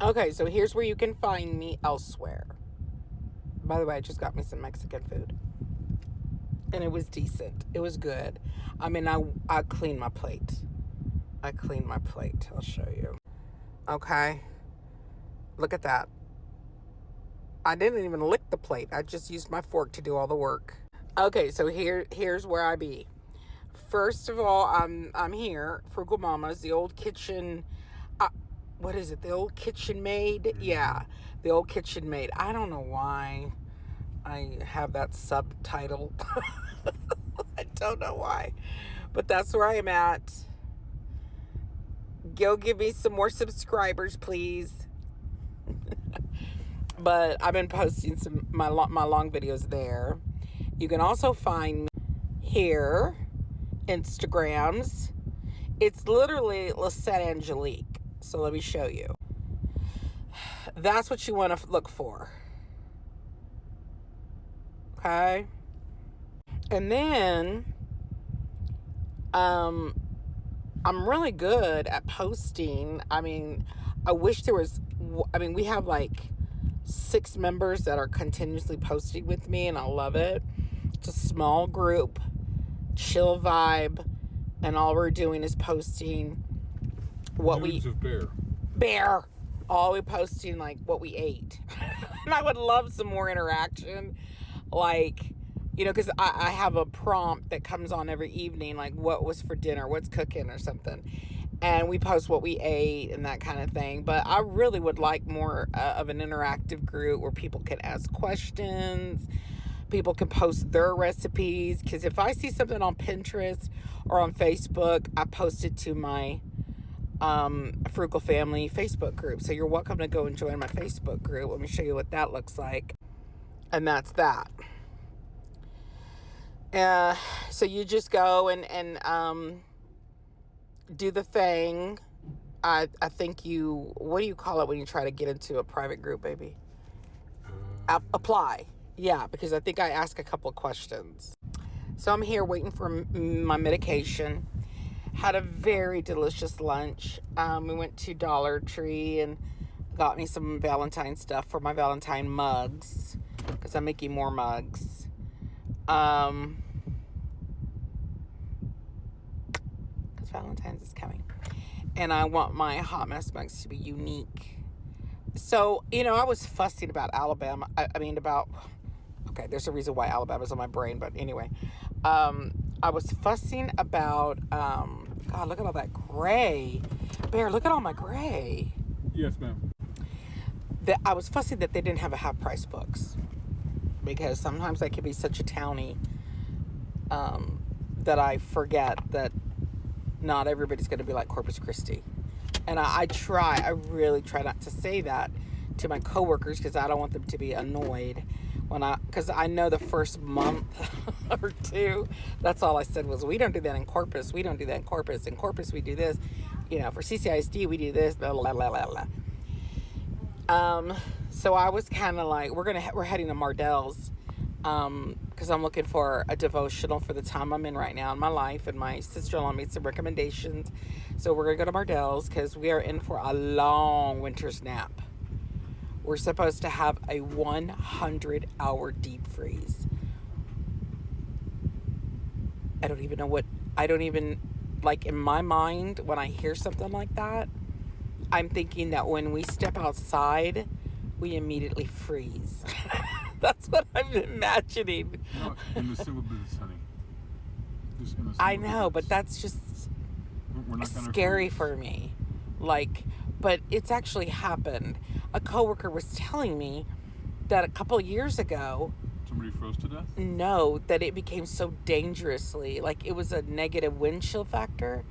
Okay, so here's where you can find me elsewhere. By the way, I just got me some Mexican food. And it was decent. It was good. I mean, I cleaned my plate. I cleaned my plate. I'll show you. Okay. Look at that. I didn't even lick the plate. I just used my fork to do all the work. Okay, so here's where I be. First of all, I'm here, FrugalMamas, the old kitchen. What is it? The old kitchen maid? Yeah, the old kitchen maid. I don't know why I have that subtitle. I don't know why, but that's where I am at. Go give me some more subscribers, please. But I've been posting my long videos there. You can also find me here, Instagrams. It's literally Lisette Angelique. So let me show you. That's what you want to look for. Okay. And then, I'm really good at posting. I mean, I wish there was, we have like 6 members that are continuously posting with me, and I love it. It's a small group, chill vibe, and all we're doing is posting what Nudes of bear. All we posting like what we ate. And I would love some more interaction, like, because I have a prompt that comes on every evening, like what was for dinner, what's cooking or something, and we post what we ate and that kind of thing. But I really would like more of an interactive group where people can ask questions, people can post their recipes, because if I see something on Pinterest or on Facebook, I post it to my Frugal Family Facebook group. So you're welcome to go and join my Facebook group. Let me show you what that looks like. And that's that. So you just go and do the thing. I think what do you call it when you try to get into a private group, baby? Apply. Yeah, because I think I asked a couple of questions. So I'm here waiting for my medication. Had a very delicious lunch. We went to Dollar Tree and got me some Valentine stuff for my Valentine mugs, because I'm making more mugs. Because Valentine's is coming. And I want my hot mess mugs to be unique. So, I was fussing about Alabama. Okay, there's a reason why Alabama's on my brain, but anyway. I was fussing about, God, look at all that gray. Bear, look at all my gray. Yes, ma'am. I was fussing that they didn't have a half-price books, because sometimes I can be such a townie that I forget that not everybody's going to be like Corpus Christi. And I really try not to say that to my coworkers, because I don't want them to be annoyed because I know the first month or two, that's all I said was, we don't do that in Corpus. We don't do that in Corpus. In Corpus, we do this. For CCISD, we do this, blah, blah, blah, blah, blah. So I was kind of like, we're heading to Mardel's, because I'm looking for a devotional for the time I'm in right now in my life, and my sister-in-law made some recommendations. So we're going to go to Mardel's, because we are in for a long winter's nap. We're supposed to have a 100-hour deep freeze. I don't even, like, in my mind, when I hear something like that, I'm thinking that when we step outside, we immediately freeze. That's what I'm imagining. No, in the single digits, honey. I know, but that's just scary for me. Like, but it's actually happened. A coworker was telling me that a couple years ago, somebody froze to death? No, that it became so dangerously, like it was a negative wind chill factor,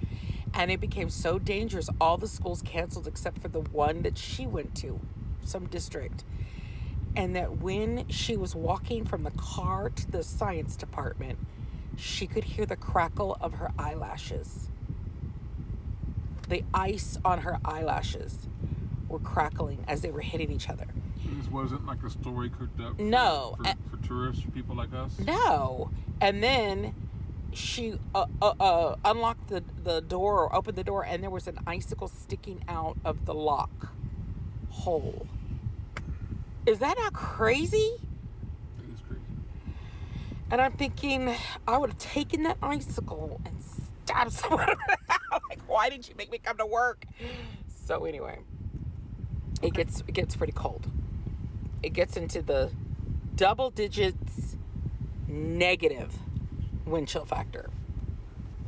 and it became so dangerous. All the schools canceled except for the one that she went to, some district. And that when she was walking from the car to the science department, she could hear the crackle of her eyelashes. The ice on her eyelashes were crackling as they were hitting each other. This wasn't like a story cooked up for tourists, people like us? No. And then she unlocked the door, or opened the door, and there was an icicle sticking out of the lock. hole. Is that not crazy? It is crazy. And I'm thinking, I would have taken that icicle and stabbed someone. Like, why did you make me come to work? So anyway, it gets pretty cold. It gets into the double digits negative wind chill factor.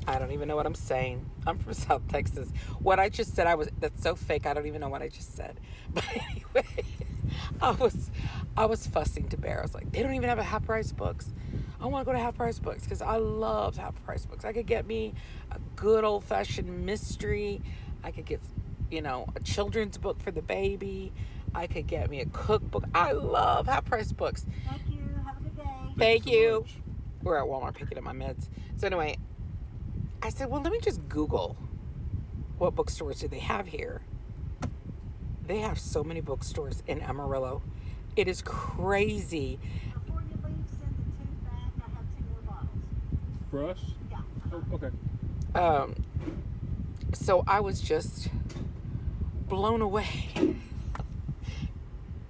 I don't even know what I'm saying. I'm from South Texas. What I just said, that's so fake. I don't even know what I just said. But anyway, I was fussing to Bear. I was like, they don't even have a half price books. I want to go to half price books because I love half price books. I could get me a good old fashioned mystery. I could get, a children's book for the baby. I could get me a cookbook. I love half price books. Thank you. Have a good day. Thank you. We're at Walmart picking up my meds. So anyway, I said, well, let me just Google what bookstores do they have here. They have so many bookstores in Amarillo. It is crazy. Before you leave, send the 2 back. I have 2 more bottles. For us? Yeah. Oh, okay. So I was just blown away.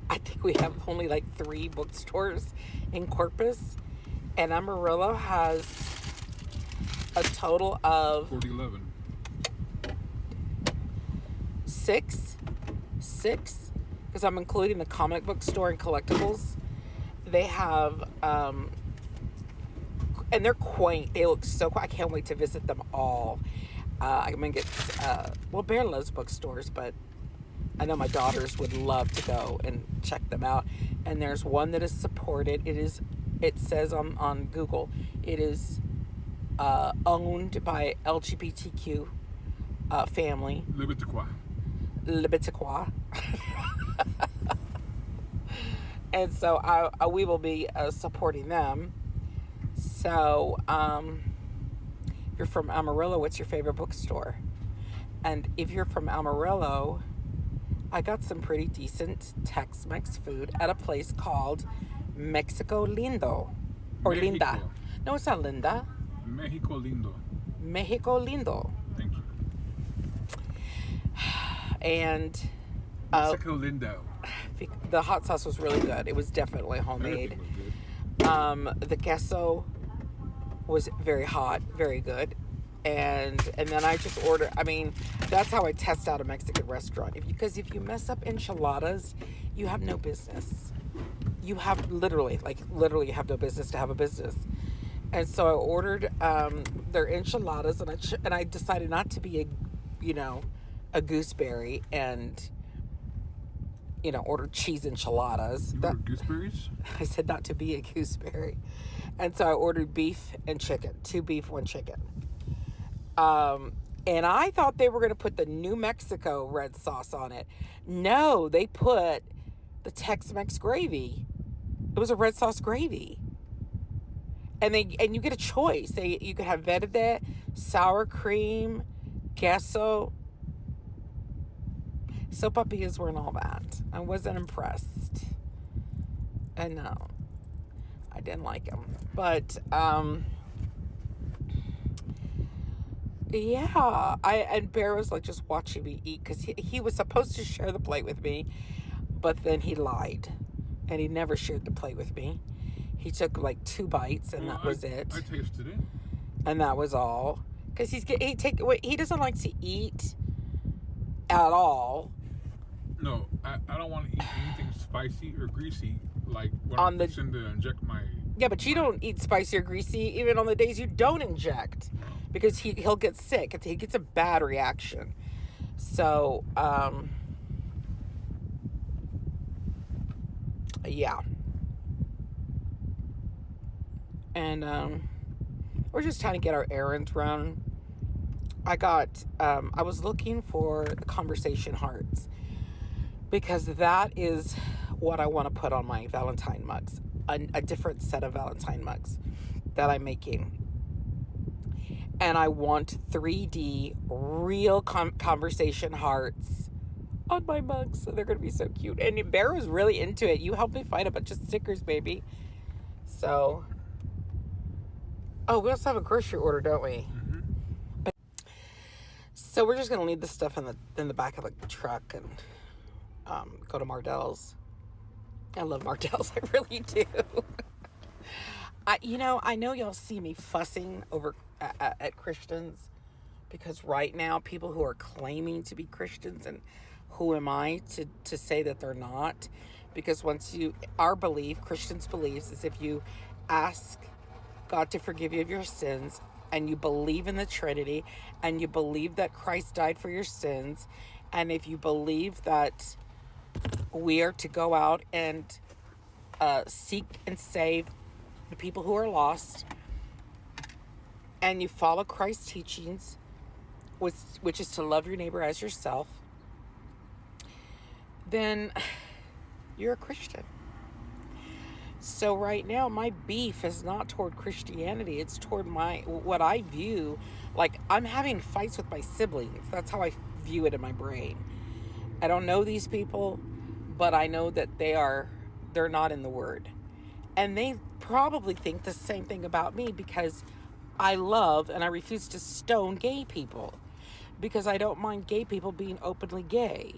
I think we have only like 3 bookstores in Corpus, and Amarillo has a total of 4011. 6, because I'm including the comic book store and collectibles. They have, and they're quaint. They look so cool. I can't wait to visit them all. I'm gonna get, Bear loves bookstores, but I know my daughters would love to go and check them out. And there's one that is supported. It says on Google, it is owned by LGBTQ family. Libetiqua. And so we will be supporting them. So if you're from Amarillo, what's your favorite bookstore? And if you're from Amarillo, I got some pretty decent Tex-Mex food at a place called Mexico Lindo. Or Mexico. Linda. No, it's not Linda. Mexico Lindo. Mexico Lindo. Thank you. And Mexico Lindo. the hot sauce was really good. It was definitely homemade. Everything was good. The queso was very hot, very good. And then I just ordered, that's how I test out a Mexican restaurant. Because if you mess up enchiladas, you have no business. You have literally have no business to have a business. And so I ordered their enchiladas, and I decided not to be a gooseberry and ordered cheese enchiladas. You ordered gooseberries? I said not to be a gooseberry. And so I ordered beef and chicken, 2 beef, 1 chicken. And I thought they were going to put the New Mexico red sauce on it. No, they put the Tex-Mex gravy. It was a red sauce gravy. And you get a choice. You could have verde, sour cream, queso. Sopapillas weren't all that. I wasn't impressed. And no, I didn't like them. But, yeah, and Bear was like just watching me eat because he was supposed to share the plate with me, but then he lied, and he never shared the plate with me. He took like 2 bites, and that was it. I tasted it, and that was all. Because he doesn't like to eat at all. No, I don't want to eat anything spicy or greasy like when I'm fixing to inject my. Yeah, but you don't eat spicy or greasy even on the days you don't inject. Because he'll get sick. He gets a bad reaction. So, yeah. And we're just trying to get our errands run. I was looking for the conversation hearts. Because that is what I want to put on my Valentine mugs. A different set of Valentine mugs that I'm making. And I want 3D real conversation hearts on my mugs. So they're going to be so cute. And Bear was really into it. You helped me find a bunch of stickers, baby. So. Oh, we also have a grocery order, don't we? So we're just going to leave the stuff in the back of the truck. And go to Mardel's. I love Mardel's. I really do. I know y'all see me fussing over at Christians, because right now people who are claiming to be Christians, and who am I to say that they're not? Because our belief, Christians' beliefs, is if you ask God to forgive you of your sins, and you believe in the Trinity, and you believe that Christ died for your sins, and if you believe that we are to go out and seek and save the people who are lost, and you follow Christ's teachings, which is to love your neighbor as yourself, then you're a Christian. So right now, my beef is not toward Christianity. It's toward what I view, like I'm having fights with my siblings. That's how I view it in my brain. I don't know these people, but I know that they're not in the Word. And they probably think the same thing about me, because I love and I refuse to stone gay people, because I don't mind gay people being openly gay.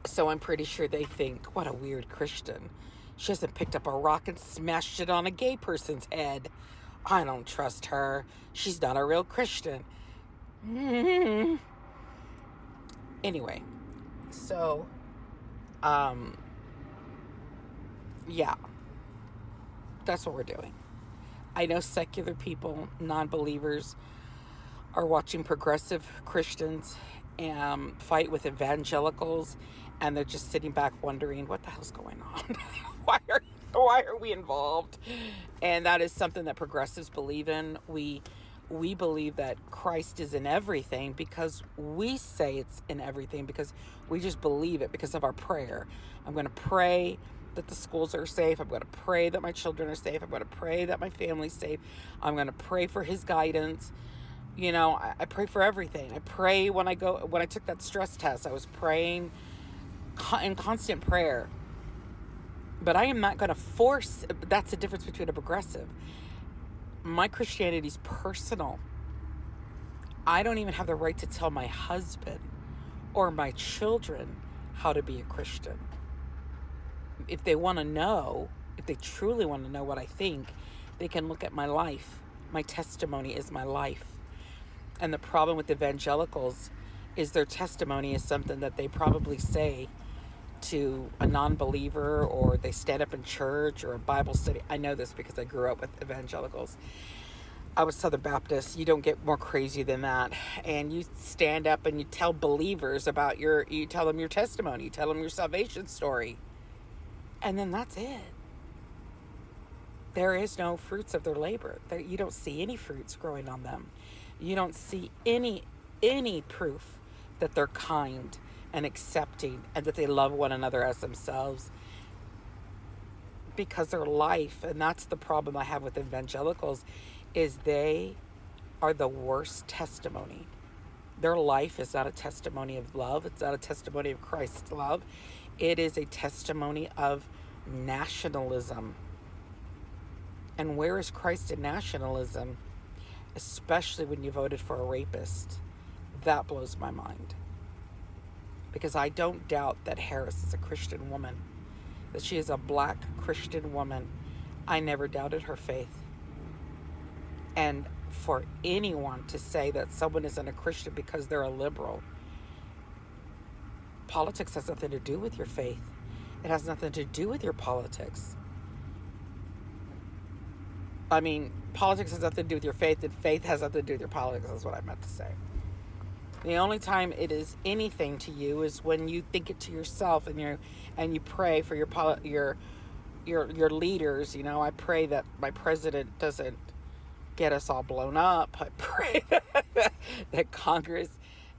So I'm pretty sure they think, what a weird Christian. She hasn't picked up a rock and smashed it on a gay person's head. I don't trust her. She's not a real Christian. Anyway, so, yeah, that's what we're doing. I know secular people, non-believers, are watching progressive Christians fight with evangelicals, and they're just sitting back wondering, what the hell's going on? why are we involved? And that is something that progressives believe in. We believe that Christ is in everything, because we say it's in everything, because we just believe it because of our prayer. I'm going to pray that the schools are safe. I'm going to pray that my children are safe. I'm going to pray that my family's safe. I'm going to pray for his guidance. I pray for everything. I pray when I took that stress test, I was praying in constant prayer. But I am not going to force. That's the difference between a progressive. My Christianity is personal. I don't even have the right to tell my husband or my children how to be a Christian. If they want to know, if they truly want to know what I think, they can look at my life. My testimony is my life. And the problem with evangelicals is their testimony is something that they probably say to a non-believer, or they stand up in church or a Bible study. I know this because I grew up with evangelicals. I was Southern Baptist. You don't get more crazy than that. And you stand up and you tell believers about you tell them your testimony, you tell them your salvation story. And then that's it. There is no fruits of their labor. You don't see any fruits growing on them. You don't see any proof that they're kind and accepting, and that they love one another as themselves, because their life, and that's the problem I have with evangelicals, is they are the worst testimony. Their life is not a testimony of love. It's not a testimony of Christ's love. It is a testimony of nationalism. And where is Christ in nationalism? Especially when you voted for a rapist. That blows my mind. Because I don't doubt that Harris is a Christian woman, that she is a black Christian woman. I never doubted her faith. And for anyone to say that someone isn't a Christian because they're a liberal, politics has nothing to do with your faith. It has nothing to do with your politics. I mean, politics has nothing to do with your faith, and faith has nothing to do with your politics. That's what I meant to say. The only time it is anything to you is when you think it to yourself, and you pray for your leaders. I pray that my president doesn't get us all blown up. I pray that Congress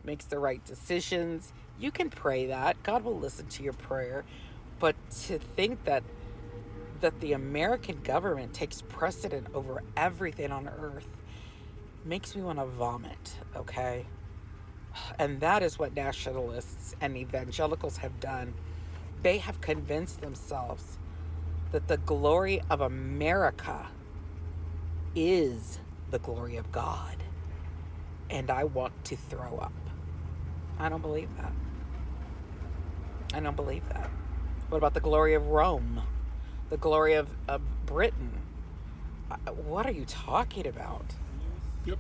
makes the right decisions. You can pray that. God will listen to your prayer. But to think that the American government takes precedent over everything on earth makes me want to vomit, okay? And that is what nationalists and evangelicals have done. They have convinced themselves that the glory of America is the glory of God. And I want to throw up. I don't believe that. I don't believe that. What about the glory of Rome? The glory of Britain? What are you talking about? Yep.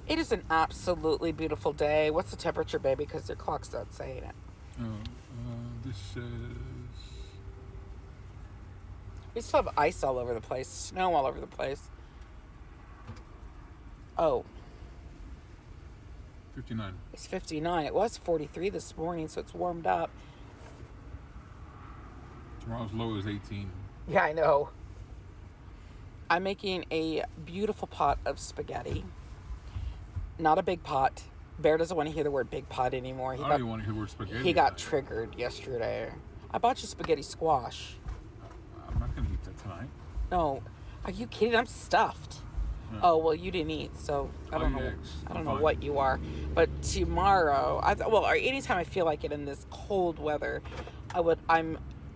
It is an absolutely beautiful day. What's the temperature, baby? Because your clock's not saying it. This says... We still have ice all over the place, snow all over the place. Oh. 59. It's 59. It was 43 this morning, so it's warmed up. Tomorrow's low is 18. Yeah, I know. I'm making a beautiful pot of spaghetti. Not a big pot. Bear doesn't want to hear the word big pot anymore. I don't even want to hear the word spaghetti. He got triggered yesterday. I bought you spaghetti squash. I'm not going to eat that tonight. No. Are you kidding? I'm stuffed. Yeah. Oh, well, you didn't eat, so I don't know. Eggs. I don't know what you are. But tomorrow, or anytime I feel like it in this cold weather, I want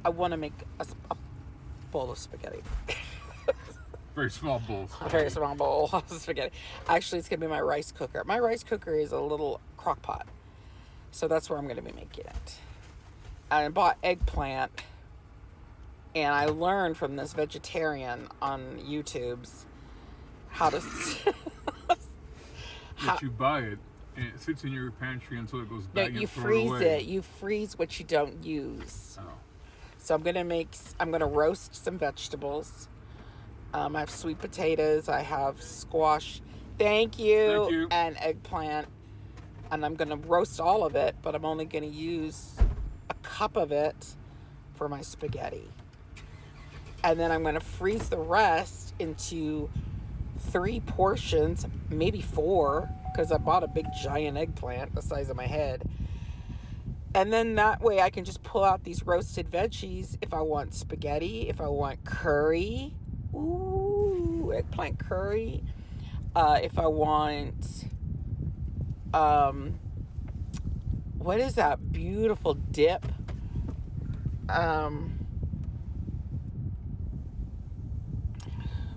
to make a bowl of spaghetti. Very small bowl. A very small bowl of spaghetti. Actually, it's going to be my rice cooker. My rice cooker is a little crock pot. So that's where I'm going to be making it. I bought eggplant. And I learned from this vegetarian on YouTube's how to... But you buy it, and it sits in your pantry until it goes No, back you and throw freeze away. it. You freeze what you don't use. Oh. So I'm going to roast some vegetables. I have sweet potatoes. I have squash. Thank you. And eggplant. And I'm going to roast all of it, but I'm only going to use a cup of it for my spaghetti. And then I'm going to freeze the rest into 3 portions, maybe 4, because I bought a big giant eggplant the size of my head. And then that way I can just pull out these roasted veggies if I want spaghetti, if I want curry. Ooh, eggplant curry. If I want, what is that beautiful dip?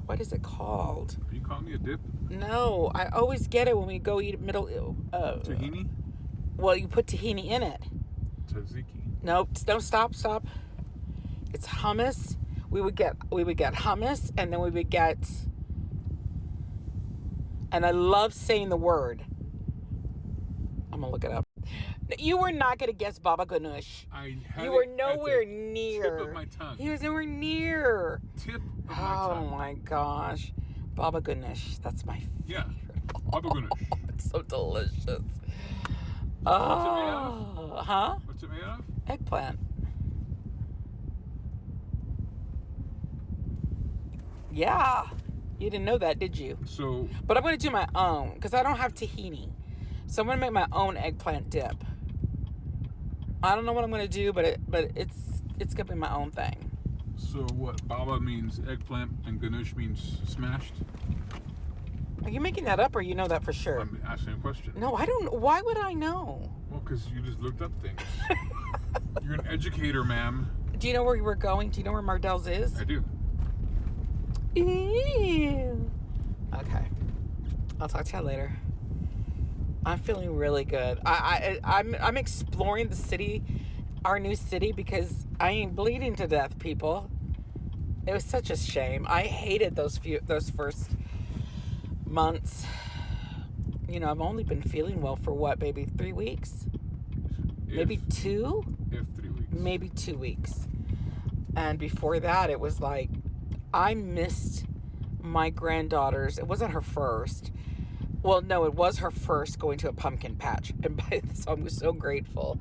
What is it called? Are you calling me a dip? No, I always get it when we go eat Tahini? Well, you put tahini in it. Tzatziki. Nope, stop. It's hummus. We would get hummus, and then we would get, and I love saying the word. I'm gonna look it up. You were not gonna guess baba ganoush. You were nowhere near. Tip of my tongue. He was nowhere near. Tip of my Oh tongue. my gosh, baba ganoush. That's my favorite. Yeah, baba ganoush. It's so delicious. What's it made of? Huh? What's it made of? Eggplant. Yeah. You didn't know that, did you? So, But I'm going to do my own because I don't have tahini. So I'm going to make my own eggplant dip. I don't know what I'm going to do, but it's going to be my own thing. so what? Baba means eggplant and ganoush means smashed? Are you making that up or you know that for sure? I'm asking a question. No, I don't. Why would I know? Well, because you just looked up things. You're an educator, ma'am. Do you know where you were going? Do you know where Mardel's is? I do. Ew. Okay. I'll talk to you later. I'm feeling really good. I'm exploring the city, our new city, because I ain't bleeding to death, people. It was such a shame. I hated those first months. You know, I've only been feeling well for what, baby, 3 weeks? Maybe 2? If 3 weeks. Maybe 2 weeks. And before that, it was like, I missed my granddaughter's. It wasn't her first. Well, no, it was her first going to a pumpkin patch. And so I'm so grateful.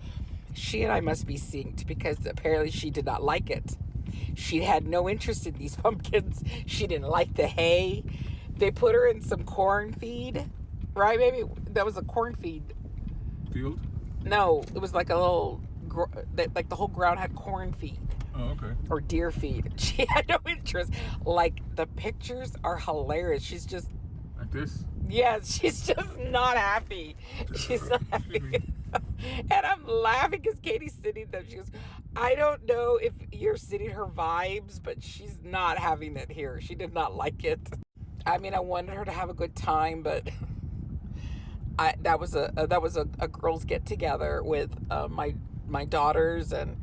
She and I must be synced because apparently she did not like it. She had no interest in these pumpkins. She didn't like the hay. They put her in some corn feed. Right, baby? That was a corn feed. Field? No, it was like a little, like the whole ground had corn feed. Oh, okay. Or deer feed. She had no interest. Like, the pictures are hilarious. She's just... Like this? Yeah, she's just not happy. She's not happy. And I'm laughing because Katie's sitting there. She goes, I don't know if you're sitting her vibes, but she's not having it here. She did not like it. I mean, I wanted her to have a good time, but that was a girls get together with my my daughters and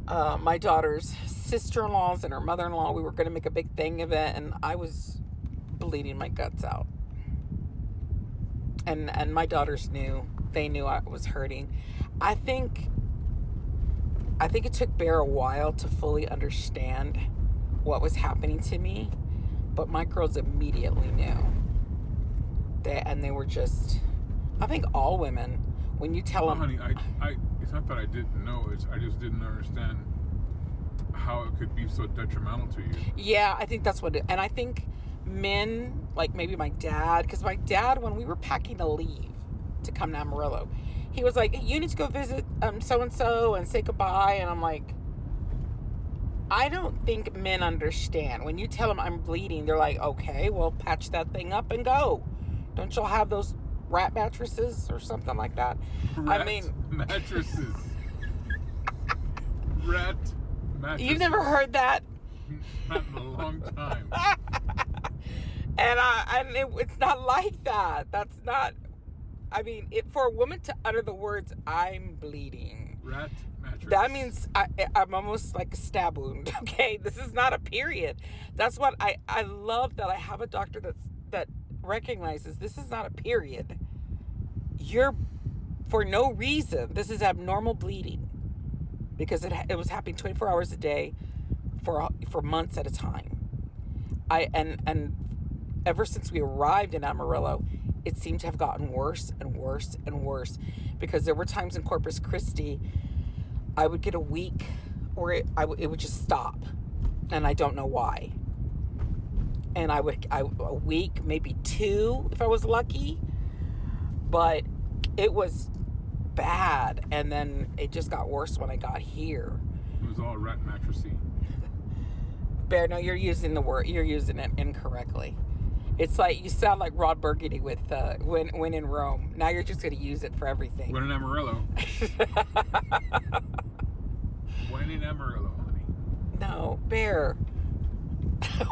my daughter's sister-in-laws and her mother-in-law. We were going to make a big thing of it, and I was bleeding my guts out. And my daughters knew. They knew I was hurting. I think it took Bear a while to fully understand what was happening to me, but my girls immediately knew. They were just, I think all women, when you tell them... Honey, it's not that I didn't know. I just didn't understand how it could be so detrimental to you. Yeah, I think that's what it... And I think men, like maybe my dad, because my dad, when we were packing to leave to come to Amarillo, he was like, you need to go visit so-and-so and say goodbye. And I'm like, I don't think men understand. When you tell them I'm bleeding, they're like, okay, well, patch that thing up and go. Don't y'all have those rat mattresses or something like that? Mattresses. Rat mattresses. You've never heard that? Not in a long time. It's not like that. That's not... I mean, for a woman to utter the words, I'm bleeding. Rat mattress. That means I'm almost like a stab wound, okay? This is not a period. That's what I love, that I have a doctor that recognizes this is not a period. You're, for no reason, this is abnormal bleeding. Because it was happening 24 hours a day for months at a time. And ever since we arrived in Amarillo, it seemed to have gotten worse and worse and worse, because there were times in Corpus Christi I would get a week where it would just stop, and I don't know why. And a week, maybe 2 if I was lucky, but it was bad. And then it just got worse when I got here. It was all rat mattressy. Bear, no, you're using it incorrectly. It's like, you sound like Rod Burgundy with when in Rome. Now you're just going to use it for everything. When in Amarillo. When in Amarillo, honey. No, Bear.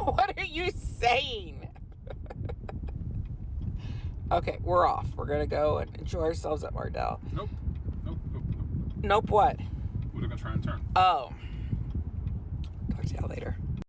What are you saying? Okay, we're off. We're going to go and enjoy ourselves at Mardel. Nope. Nope what? We're going to try and turn. Oh. Talk to y'all later.